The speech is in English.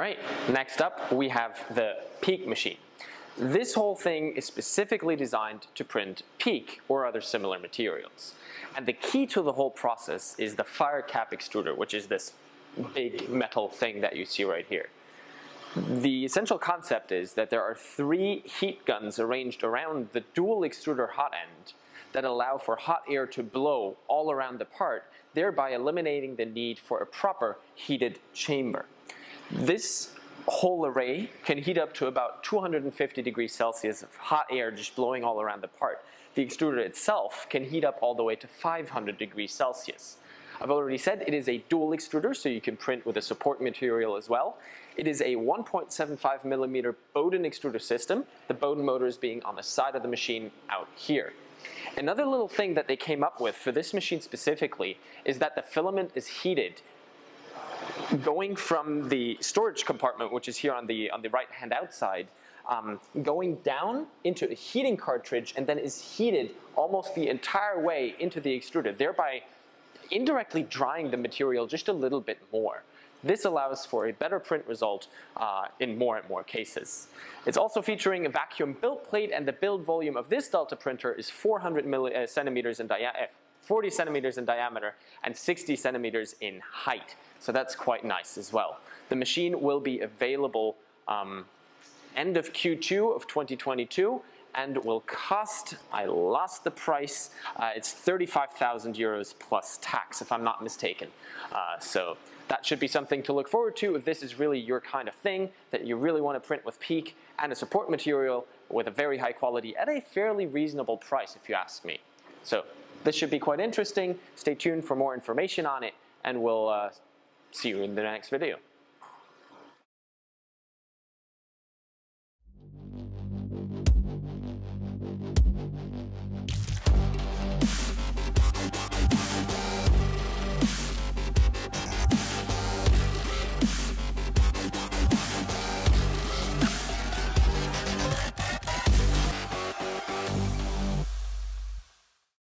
Alright, next up we have the PEEK machine. This whole thing is specifically designed to print PEEK or other similar materials. And the key to the whole process is the fire cap extruder, which is this big metal thing that you see right here. The essential concept is that there are 3 heat guns arranged around the dual extruder hot end that allow for hot air to blow all around the part, thereby eliminating the need for a proper heated chamber. This whole array can heat up to about 250 degrees Celsius of hot air just blowing all around the part. The extruder itself can heat up all the way to 500 degrees Celsius. I've already said it is a dual extruder, so you can print with a support material as well. It is a 1.75 millimeter Bowden extruder system, the Bowden motors being on the side of the machine out here. Another little thing that they came up with for this machine specifically is that the filament is heated going from the storage compartment, which is here on the right hand outside, going down into a heating cartridge and then is heated almost the entire way into the extruder, thereby indirectly drying the material just a little bit more. This allows for a better print result in more and more cases. It's also featuring a vacuum build plate, and the build volume of this Delta printer is 40 centimeters in diameter and 60 centimeters in height. So that's quite nice as well. The machine will be available end of Q2 of 2022 and will cost, I lost the price, it's 35,000 euros plus tax if I'm not mistaken. So that should be something to look forward to if this is really your kind of thing, that you really want to print with PEEK and a support material with a very high quality at a fairly reasonable price if you ask me. So this should be quite interesting. Stay tuned for more information on it, and we'll see you in the next video.